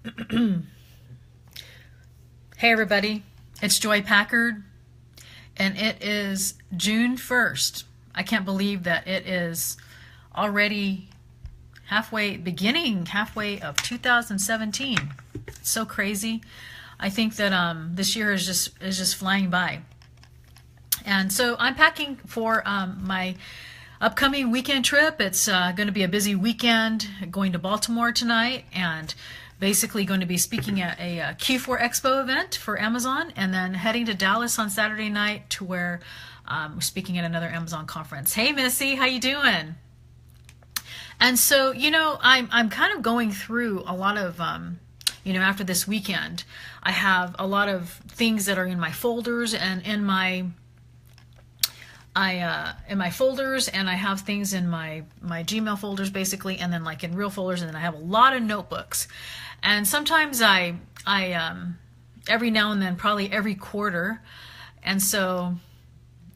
Hey everybody, it's Joy Packard, and it is June 1st. I can't believe that it is already halfway of 2017. It's so crazy. I think that this year is just flying by. And so I'm packing for my upcoming weekend trip. It's going to be a busy weekend, going to Baltimore tonight, and basically going to be speaking at a Q4 Expo event for Amazon, and then heading to Dallas on Saturday night to where we're speaking at another Amazon conference. Hey Missy, how you doing? And so, I'm kind of going through a lot of, after this weekend, I have a lot of things that are in my folders and in my folders, and I have things in my Gmail folders basically, and then like in real folders, and then I have a lot of notebooks. And sometimes I every now and then, probably every quarter, and so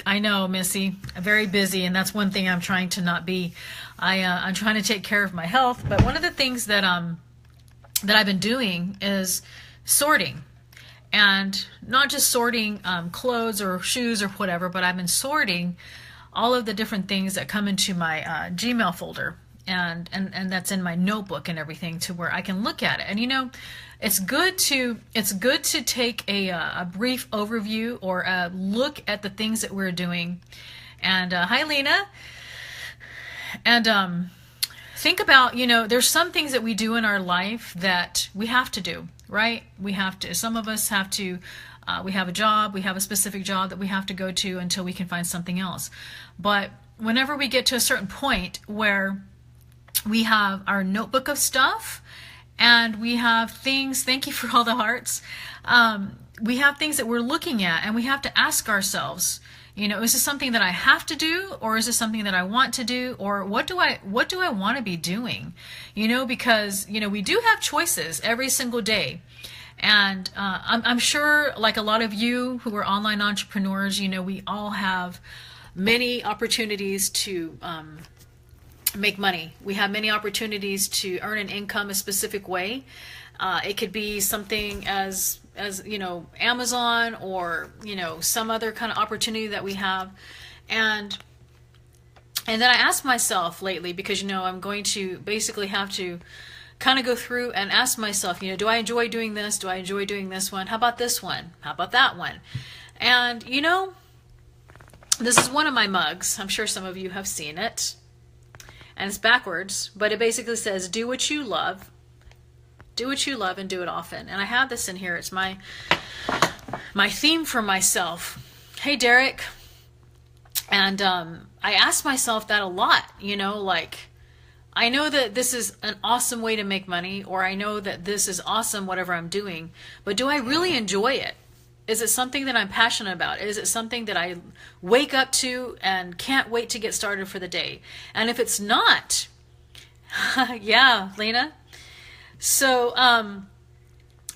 I know, Missy, I'm very busy, and that's one thing I'm trying to not be. I'm trying to take care of my health, but one of the things that I've been doing is sorting. And not just sorting clothes or shoes or whatever, but I've been sorting all of the different things that come into my Gmail folder, and that's in my notebook and everything, to where I can look at it. And it's good to take a brief overview or a look at the things that we're doing. And hi Lena. And think about, there's some things that we do in our life that we have to do. Right? We have to. Some of us have to. We have a job. We have a specific job that we have to go to until we can find something else. But whenever we get to a certain point where we have our notebook of stuff, and we have things. Thank you for all the hearts. We have things that we're looking at, and we have to ask ourselves, is this something that I have to do, or is this something that I want to do, or what do I want to be doing? Because we do have choices every single day, and I'm sure, like a lot of you who are online entrepreneurs, we all have many opportunities to make money. We have many opportunities to earn an income a specific way. It could be something as Amazon, or some other kind of opportunity that we have. And then I asked myself lately, because I'm going to basically have to kind of go through and ask myself, do I enjoy doing this? Do I enjoy doing this one? How about this one? How about that one? And this is one of my mugs. I'm sure some of you have seen it, and it's backwards, but it basically says, do what you love. Do what you love and do it often. And I have this in here. It's my theme for myself. Hey, Derek. And I ask myself that a lot, like, I know that this is an awesome way to make money, or I know that this is awesome, whatever I'm doing, but do I really enjoy it? Is it something that I'm passionate about? Is it something that I wake up to and can't wait to get started for the day? And if it's not, yeah, Lena. So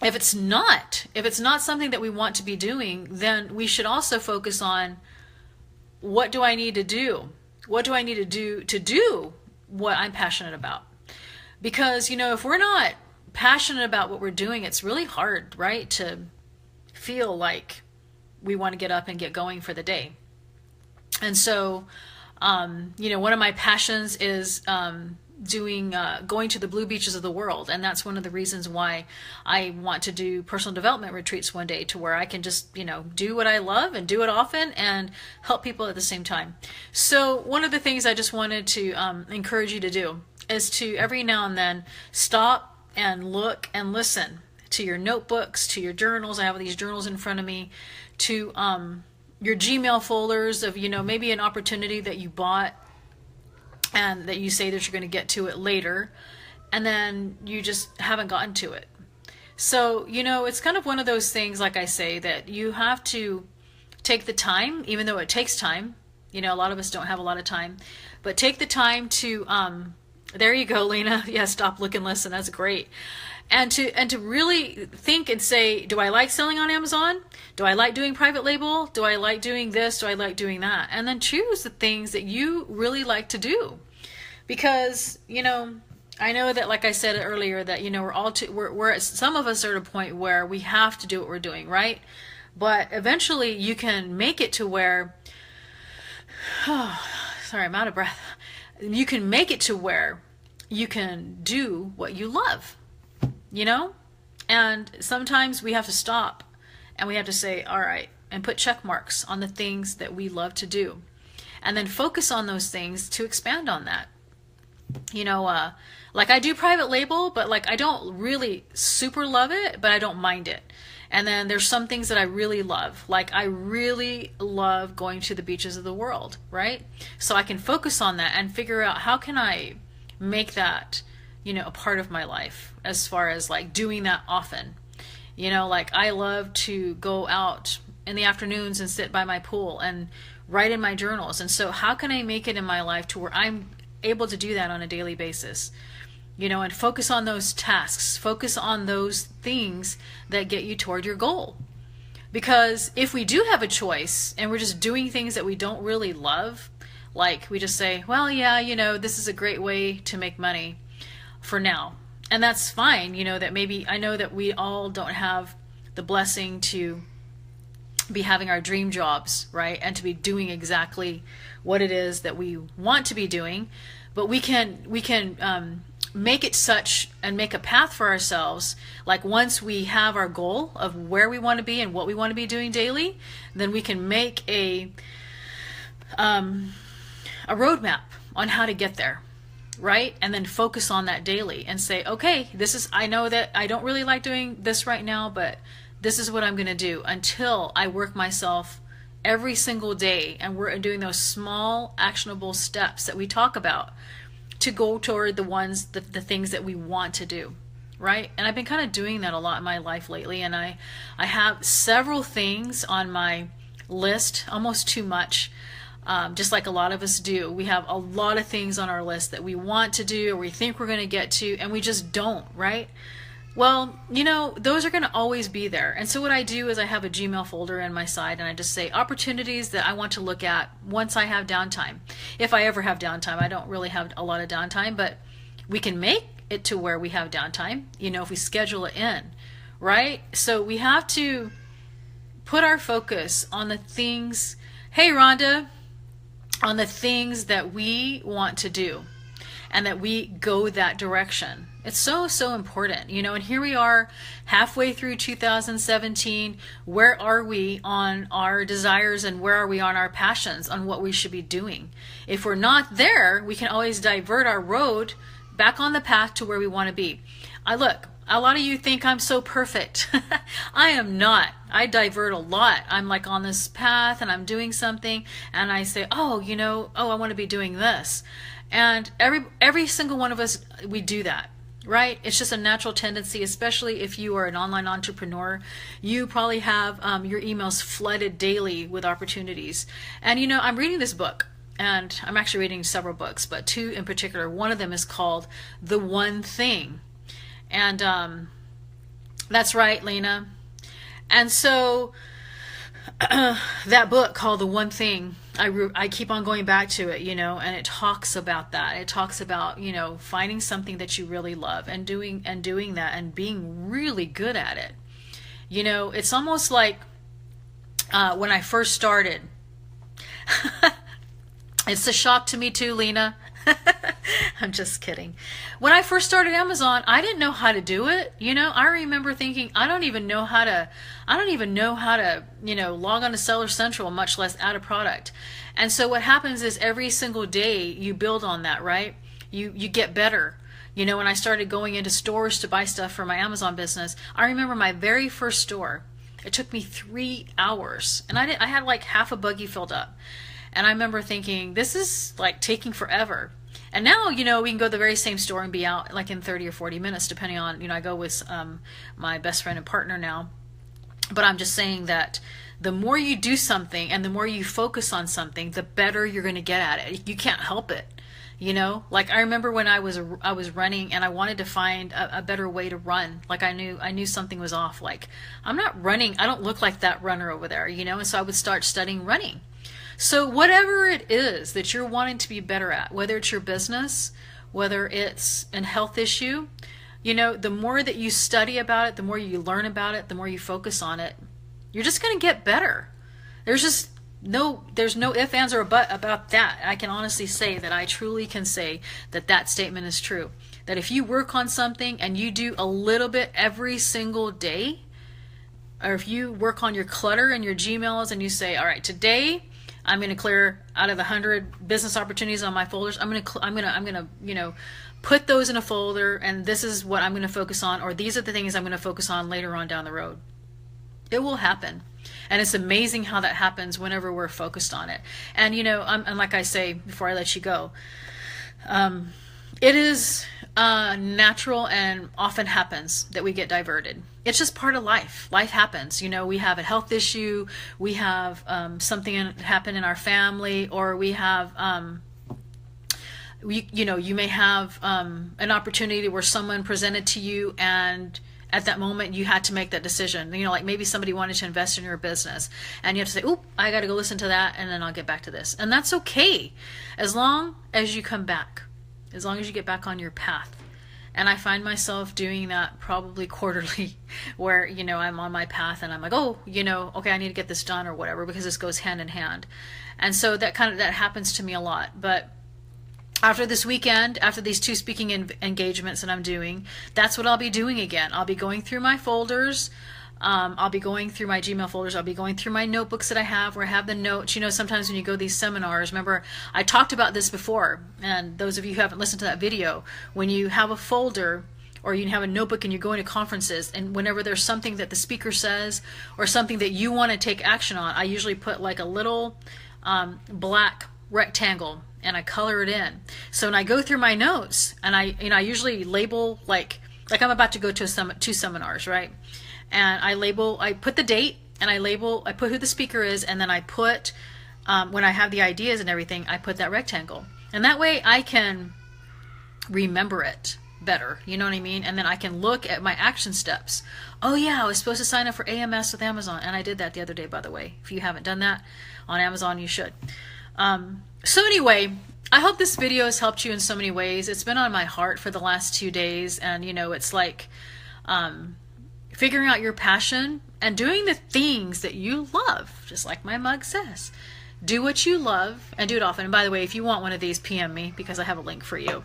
if it's not something that we want to be doing, then we should also focus on, what do I need to do? What do I need to do what I'm passionate about? Because, if we're not passionate about what we're doing, it's really hard, right, to feel like we want to get up and get going for the day. And so, one of my passions is going to the blue beaches of the world, and that's one of the reasons why I want to do personal development retreats one day, to where I can just do what I love and do it often and help people at the same time. So one of the things I just wanted to encourage you to do is to every now and then stop and look and listen to your notebooks, to your journals. I have these journals in front of me, to your Gmail folders of maybe an opportunity that you bought, and that you say that you're going to get to it later, and then you just haven't gotten to it. So, it's kind of one of those things, like I say, that you have to take the time, even though it takes time. A lot of us don't have a lot of time, but take the time to, there you go, Lena. Yeah, stop, look, and listen. That's great. And to really think and say, do I like selling on Amazon? Do I like doing private label? Do I like doing this? Do I like doing that? And then choose the things that you really like to do. Because, I know that, like I said earlier, that we're all too, we're some of us are at a point where we have to do what we're doing, right? But eventually, you can make it to where, oh, sorry, I'm out of breath. You can make it to where you can do what you love, you know? And sometimes we have to stop and we have to say, all right, and put check marks on the things that we love to do. And then focus on those things to expand on that. Like I do private label, but like I don't really super love it, but I don't mind it. And then there's some things that I really love. Like I really love going to the beaches of the world, right? So I can focus on that and figure out how can I make that, a part of my life as far as like doing that often. Like I love to go out in the afternoons and sit by my pool and write in my journals. And so how can I make it in my life to where I'm able to do that on a daily basis? And focus on those tasks, focus on those things that get you toward your goal. Because if we do have a choice and we're just doing things that we don't really love, like we just say, well, yeah, this is a great way to make money for now. And that's fine, that maybe I know that we all don't have the blessing to be having our dream jobs, right? And to be doing exactly what it is that we want to be doing. But we can make it such and make a path for ourselves. Like once we have our goal of where we want to be and what we want to be doing daily, then we can make a roadmap on how to get there, right? And then focus on that daily and say, okay, I know that I don't really like doing this right now, but this is what I'm going to do until I work myself every single day. And we're doing those small actionable steps that we talk about to go toward the things that we want to do, right? And I've been kind of doing that a lot in my life lately. And I have several things on my list, almost too much, just like a lot of us do. We have a lot of things on our list that we want to do or we think we're going to get to, and we just don't, right? Well, those are going to always be there. And so what I do is I have a Gmail folder in my side and I just say opportunities that I want to look at once I have downtime. If I ever have downtime, I don't really have a lot of downtime, but we can make it to where we have downtime, if we schedule it in, right? So we have to put our focus on the things, hey Rhonda, on the things that we want to do and that we go that direction. It's so, so important, and here we are halfway through 2017. Where are we on our desires and where are we on our passions on what we should be doing? If we're not there, we can always divert our road back on the path to where we want to be. Look, a lot of you think I'm so perfect. I am not. I divert a lot. I'm like on this path and I'm doing something and I say, I want to be doing this. And every single one of us, we do that. Right? It's just a natural tendency, especially if you are an online entrepreneur. You probably have your emails flooded daily with opportunities. And I'm reading this book, and I'm actually reading several books, but two in particular. One of them is called The One Thing. And that's right, Lena. And so that book called The One Thing, I keep on going back to it, and it talks about that. It talks about, finding something that you really love and doing that and being really good at it. It's almost like when I first started, it's a shock to me too, Lena. I'm just kidding. When I first started Amazon, I didn't know how to do it. I remember thinking, I don't even know how to, log on to Seller Central, much less add a product. And so what happens is every single day you build on that, right? You get better. When I started going into stores to buy stuff for my Amazon business, I remember my very first store. It took me 3 hours, and I had like half a buggy filled up. And I remember thinking, this is like taking forever. And now, we can go to the very same store and be out like in 30 or 40 minutes, depending on, I go with my best friend and partner now. But I'm just saying that the more you do something and the more you focus on something, the better you're going to get at it. You can't help it. Like I remember when I was running and I wanted to find a better way to run. Like I knew something was off. Like I'm not running. I don't look like that runner over there, and so I would start studying running. So whatever it is that you're wanting to be better at, whether it's your business, whether it's a health issue, you know, the more that you study about it, the more you learn about it, the more you focus on it, you're just going to get better. There's no ifs, ands, or a but about that. I can honestly say that I truly can say that that statement is true. That if you work on something and you do a little bit every single day, or if you work on your clutter and your Gmails and you say, all right, today I'm going to clear out of the 100 business opportunities on my folders. I'm going to, you know, put those in a folder, and this is what I'm going to focus on, or these are the things I'm going to focus on later on down the road. It will happen. And it's amazing how that happens whenever we're focused on it. And, you know, and like I say, before I let you go, it is natural and often happens that we get diverted. It's just part of life. Life happens. You know, we have a health issue, we have something happen in our family, or we have, you know, you may have an opportunity where someone presented to you, and at that moment you had to make that decision. You know, like maybe somebody wanted to invest in your business, and you have to say, oop, I got to go listen to that, and then I'll get back to this. And that's okay, as long as you come back, as long as you get back on your path. And I find myself doing that probably quarterly, where, you know, I'm on my path and I'm like, oh, you know, okay, I need to get this done or whatever, because this goes hand in hand. And so that happens to me a lot. But after this weekend, after these 2 speaking engagements that I'm doing, that's what I'll be doing again. I'll be going through my folders. I'll be going through my Gmail folders. I'll be going through my notebooks that I have, where I have the notes. You know, sometimes when you go to these seminars, remember I talked about this before, and those of you who haven't listened to that video, when you have a folder or you have a notebook and you're going to conferences, and whenever there's something that the speaker says or something that you want to take action on, I usually put like a little black rectangle and I color it in. So when I go through my notes, and I usually label, like I'm about to go to 2 seminars, right? And I put the date, and I put who the speaker is, and then I put, when I have the ideas and everything, I put that rectangle. And that way I can remember it better, you know what I mean? And then I can look at my action steps. Oh yeah, I was supposed to sign up for AMS with Amazon, and I did that the other day, by the way. If you haven't done that on Amazon, you should. So anyway, I hope this video has helped you in so many ways. It's been on my heart for the last 2 days, and you know, it's like, figuring out your passion and doing the things that you love, just like my mug says. Do what you love and do it often. And by the way, if you want one of these, PM me, because I have a link for you.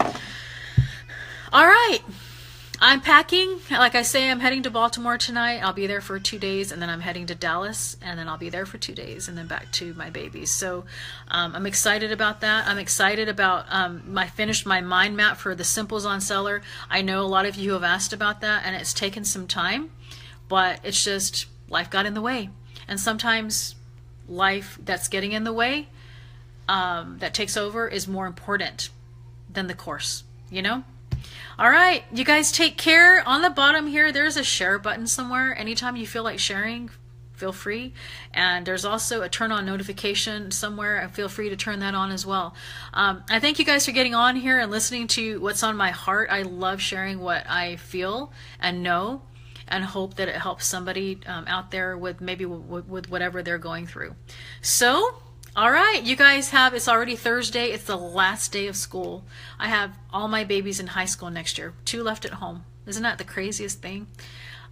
All right, I'm packing. Like I say, I'm heading to Baltimore tonight. I'll be there for 2 days, and then I'm heading to Dallas, and then I'll be there for 2 days, and then back to my babies. So I'm excited about that. I'm excited about, I finished my mind map for the Simples on Seller. I know a lot of you have asked about that, and it's taken some time. But it's just, life got in the way. And sometimes life that's getting in the way, that takes over, is more important than the course, you know? All right, you guys take care. On the bottom here, there's a share button somewhere. Anytime you feel like sharing, feel free. And there's also a turn on notification somewhere, and feel free to turn that on as well. I thank you guys for getting on here and listening to what's on my heart. I love sharing what I feel and know, and hope that it helps somebody out there with maybe with whatever they're going through. So, all right, you guys have, it's already Thursday. It's the last day of school. I have all my babies in high school next year, 2 left at home. Isn't that the craziest thing?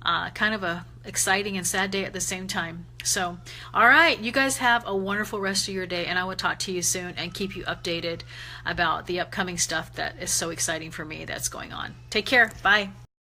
Kind of a exciting and sad day at the same time. So, all right, you guys have a wonderful rest of your day, and I will talk to you soon and keep you updated about the upcoming stuff that is so exciting for me that's going on. Take care. Bye.